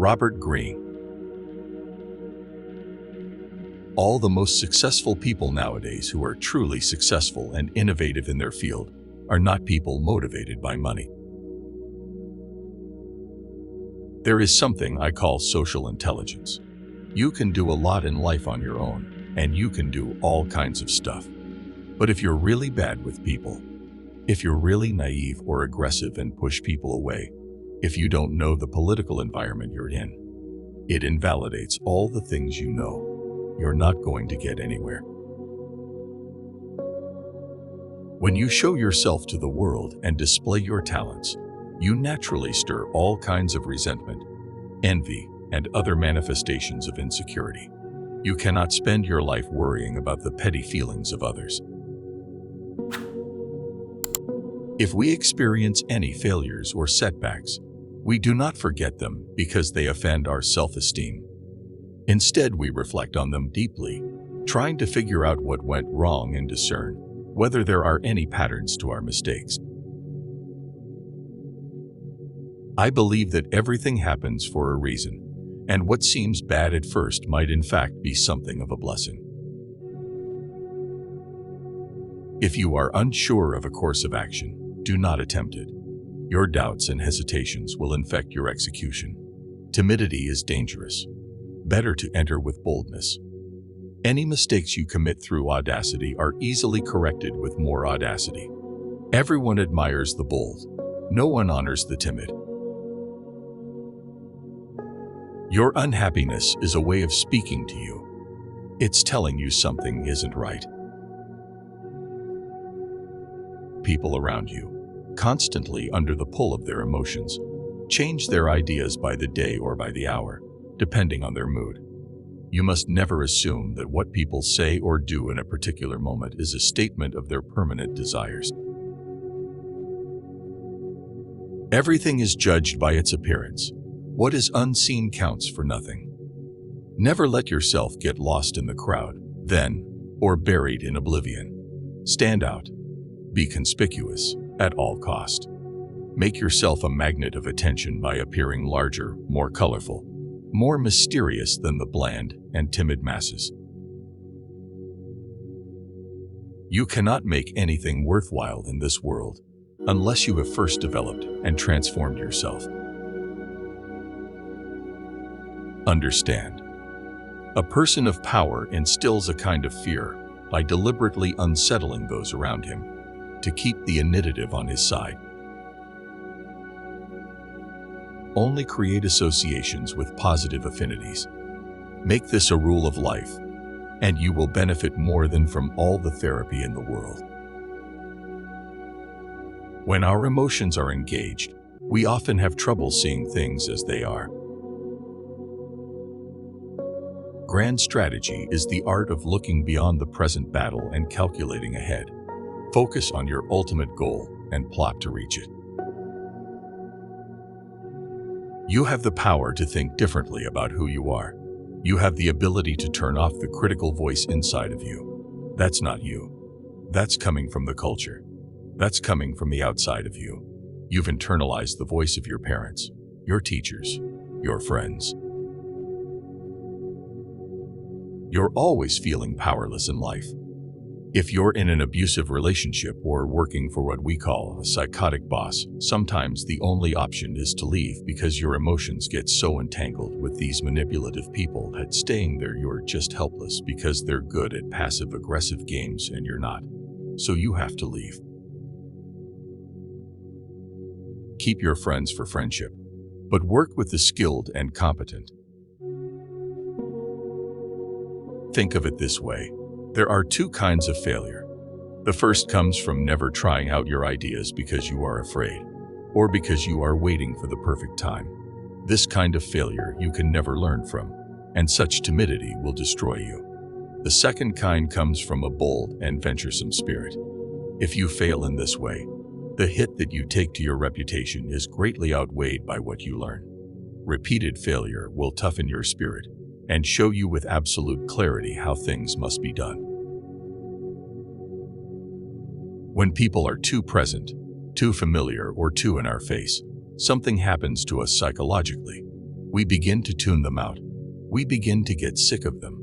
Robert Greene. All the most successful people nowadays who are truly successful and innovative in their field are not people motivated by money. There is something I call social intelligence. You can do a lot in life on your own, and you can do all kinds of stuff. But if you're really bad with people, if you're really naive or aggressive and push people away, if you don't know the political environment you're in, it invalidates all the things you know. You're not going to get anywhere. When you show yourself to the world and display your talents, you naturally stir all kinds of resentment, envy, and other manifestations of insecurity. You cannot spend your life worrying about the petty feelings of others. If we experience any failures or setbacks, we do not forget them because they offend our self-esteem. Instead, we reflect on them deeply, trying to figure out what went wrong and discern whether there are any patterns to our mistakes. I believe that everything happens for a reason, and what seems bad at first might in fact be something of a blessing. If you are unsure of a course of action, do not attempt it. Your doubts and hesitations will infect your execution. Timidity is dangerous. Better to enter with boldness. Any mistakes you commit through audacity are easily corrected with more audacity. Everyone admires the bold. No one honors the timid. Your unhappiness is a way of speaking to you. It's telling you something isn't right. People around you, constantly under the pull of their emotions, change their ideas by the day or by the hour, depending on their mood. You must never assume that what people say or do in a particular moment is a statement of their permanent desires. Everything is judged by its appearance. What is unseen counts for nothing. Never let yourself get lost in the crowd, then, or buried in oblivion. Stand out. Be conspicuous at all cost. Make yourself a magnet of attention by appearing larger, more colorful, more mysterious than the bland and timid masses. You cannot make anything worthwhile in this world unless you have first developed and transformed yourself. Understand. A person of power instills a kind of fear by deliberately unsettling those around him to keep the initiative on his side. Only create associations with positive affinities. Make this a rule of life, and you will benefit more than from all the therapy in the world. When our emotions are engaged, we often have trouble seeing things as they are. Grand strategy is the art of looking beyond the present battle and calculating ahead. Focus on your ultimate goal and plot to reach it. You have the power to think differently about who you are. You have the ability to turn off the critical voice inside of you. That's not you. That's coming from the culture. That's coming from the outside of you. You've internalized the voice of your parents, your teachers, your friends. You're always feeling powerless in life. If you're in an abusive relationship or working for what we call a psychotic boss, sometimes the only option is to leave because your emotions get so entangled with these manipulative people that staying there you're just helpless because they're good at passive-aggressive games and you're not. So you have to leave. Keep your friends for friendship, but work with the skilled and competent. Think of it this way. There are two kinds of failure. The first comes from never trying out your ideas because you are afraid, or because you are waiting for the perfect time. This kind of failure you can never learn from, and such timidity will destroy you. The second kind comes from a bold and venturesome spirit. If you fail in this way, the hit that you take to your reputation is greatly outweighed by what you learn. Repeated failure will toughen your spirit and show you with absolute clarity how things must be done. When people are too present, too familiar, or too in our face, something happens to us psychologically. We begin to tune them out. We begin to get sick of them.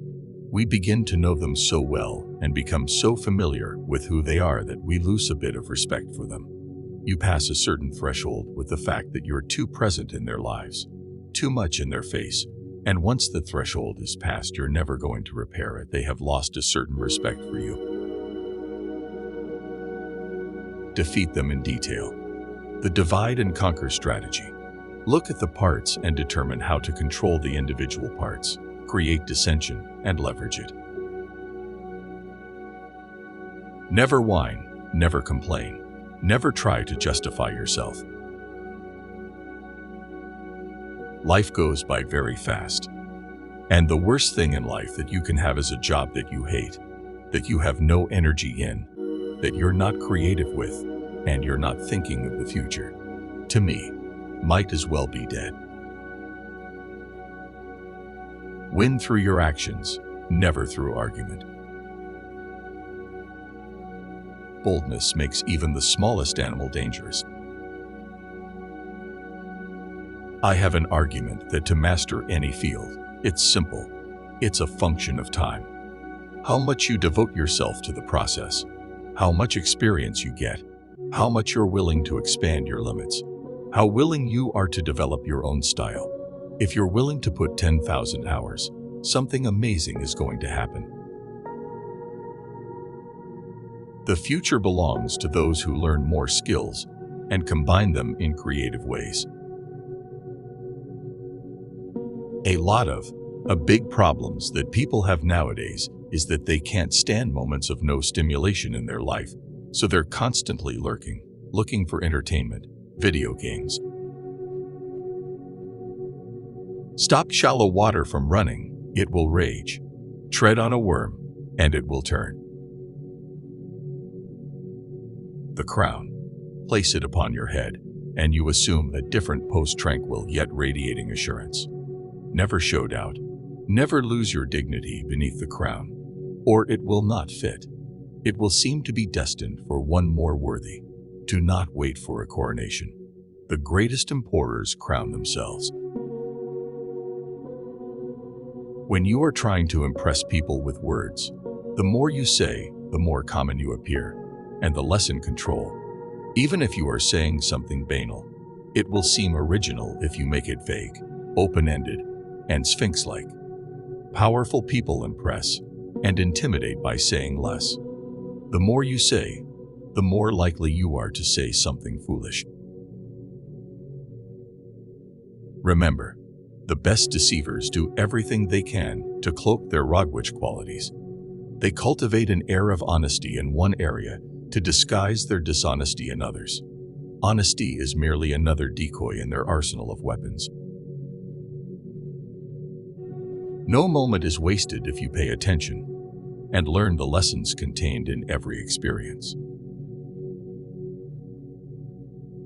We begin to know them so well and become so familiar with who they are that we lose a bit of respect for them. You pass a certain threshold with the fact that you're too present in their lives, too much in their face, and once the threshold is passed, you're never going to repair it. They have lost a certain respect for you. Defeat them in detail. The divide and conquer strategy. Look at the parts and determine how to control the individual parts, create dissension, and leverage it. Never whine, never complain, never try to justify yourself. Life goes by very fast. And the worst thing in life that you can have is a job that you hate, that you have no energy in, that you're not creative with, and you're not thinking of the future. To me, might as well be dead. Win through your actions, never through argument. Boldness makes even the smallest animal dangerous. I have an argument that to master any field, it's simple. It's a function of time. How much you devote yourself to the process, how much experience you get, how much you're willing to expand your limits, how willing you are to develop your own style. If you're willing to put 10,000 hours, something amazing is going to happen. The future belongs to those who learn more skills and combine them in creative ways. A big problems that people have nowadays is that they can't stand moments of no stimulation in their life, so they're constantly looking for entertainment, video games. Stop shallow water from running, it will rage. Tread on a worm, and it will turn. The crown. Place it upon your head, and you assume a different post-tranquil yet radiating assurance. Never show doubt. Never lose your dignity beneath the crown, or it will not fit. It will seem to be destined for one more worthy. Do not wait for a coronation. The greatest emperors crown themselves. When you are trying to impress people with words, the more you say, the more common you appear, and the less in control. Even if you are saying something banal, it will seem original if you make it vague, open-ended, and sphinx-like. Powerful people impress and intimidate by saying less. The more you say, the more likely you are to say something foolish. Remember, the best deceivers do everything they can to cloak their Rogwich qualities. They cultivate an air of honesty in one area to disguise their dishonesty in others. Honesty is merely another decoy in their arsenal of weapons. No moment is wasted if you pay attention and learn the lessons contained in every experience.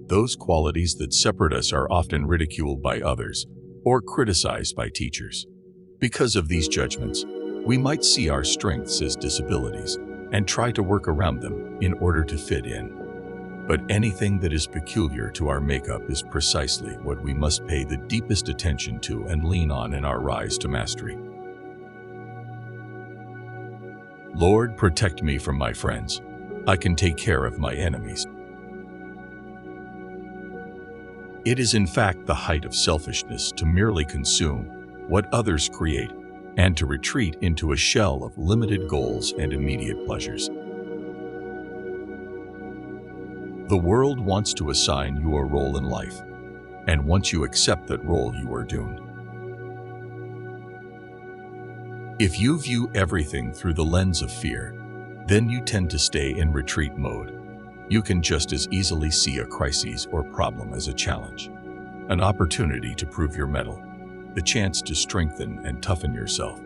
Those qualities that separate us are often ridiculed by others or criticized by teachers. Because of these judgments, we might see our strengths as disabilities and try to work around them in order to fit in. But anything that is peculiar to our makeup is precisely what we must pay the deepest attention to and lean on in our rise to mastery. Lord, protect me from my friends. I can take care of my enemies. It is in fact the height of selfishness to merely consume what others create and to retreat into a shell of limited goals and immediate pleasures. The world wants to assign you a role in life, and once you accept that role, you are doomed. If you view everything through the lens of fear, then you tend to stay in retreat mode. You can just as easily see a crisis or problem as a challenge, an opportunity to prove your mettle, the chance to strengthen and toughen yourself,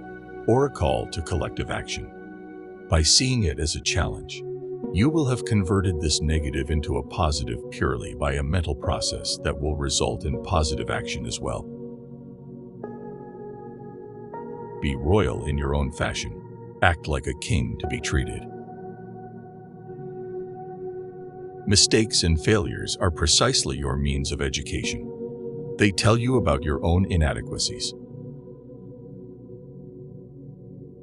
or a call to collective action. By seeing it as a challenge, you will have converted this negative into a positive purely by a mental process that will result in positive action as well. Be royal in your own fashion. Act like a king to be treated. Mistakes and failures are precisely your means of education. They tell you about your own inadequacies.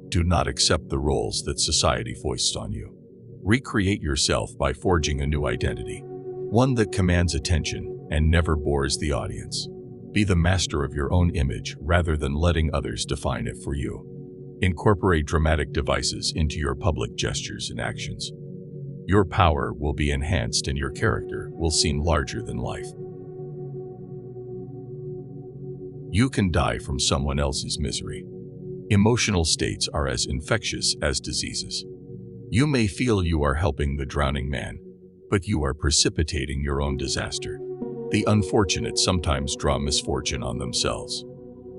Do not accept the roles that society foists on you. Recreate yourself by forging a new identity, one that commands attention and never bores the audience. Be the master of your own image rather than letting others define it for you. Incorporate dramatic devices into your public gestures and actions. Your power will be enhanced and your character will seem larger than life. You can die from someone else's misery. Emotional states are as infectious as diseases. You may feel you are helping the drowning man, but you are precipitating your own disaster. The unfortunate sometimes draw misfortune on themselves.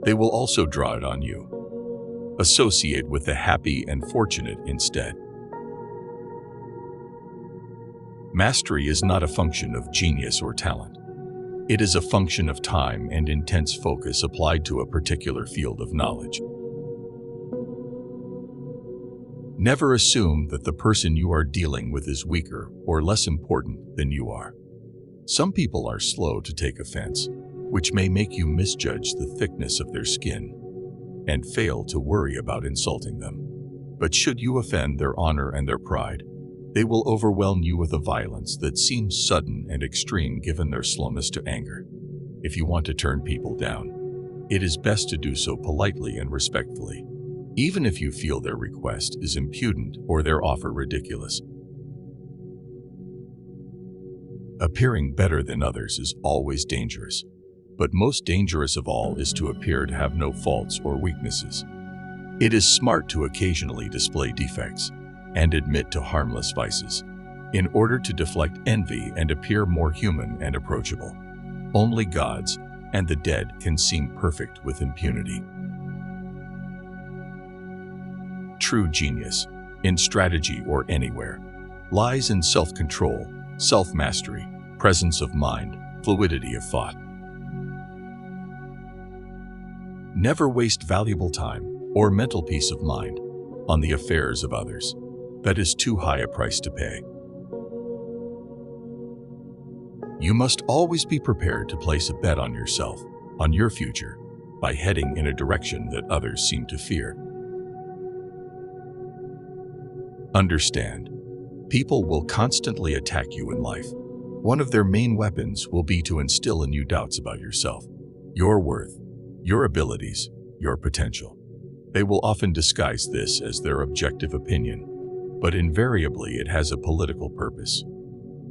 They will also draw it on you. Associate with the happy and fortunate instead. Mastery is not a function of genius or talent. It is a function of time and intense focus applied to a particular field of knowledge. Never assume that the person you are dealing with is weaker or less important than you are. Some people are slow to take offense, which may make you misjudge the thickness of their skin and fail to worry about insulting them. But should you offend their honor and their pride, they will overwhelm you with a violence that seems sudden and extreme given their slowness to anger. If you want to turn people down, it is best to do so politely and respectfully, even if you feel their request is impudent or their offer ridiculous. Appearing better than others is always dangerous, but most dangerous of all is to appear to have no faults or weaknesses. It is smart to occasionally display defects and admit to harmless vices, in order to deflect envy and appear more human and approachable. Only gods and the dead can seem perfect with impunity. True genius, in strategy or anywhere, lies in self-control, self-mastery, presence of mind, fluidity of thought. Never waste valuable time or mental peace of mind on the affairs of others. That is too high a price to pay. You must always be prepared to place a bet on yourself, on your future, by heading in a direction that others seem to fear. Understand, people will constantly attack you in life. One of their main weapons will be to instill in you doubts about yourself, your worth, your abilities, your potential. They will often disguise this as their objective opinion, but invariably it has a political purpose.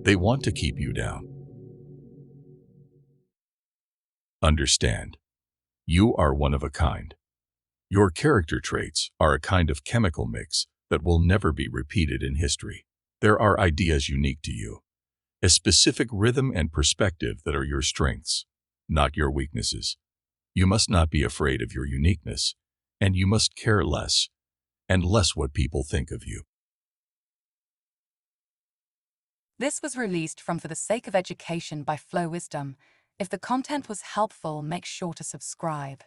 They want to keep you down. Understand, you are one of a kind. Your character traits are a kind of chemical mix that will never be repeated in history. There are ideas unique to you, a specific rhythm and perspective that are your strengths, not your weaknesses. You must not be afraid of your uniqueness, and you must care less and less what people think of you. This was released from For the Sake of Education by Flow Wisdom. If the content was helpful, make sure to subscribe.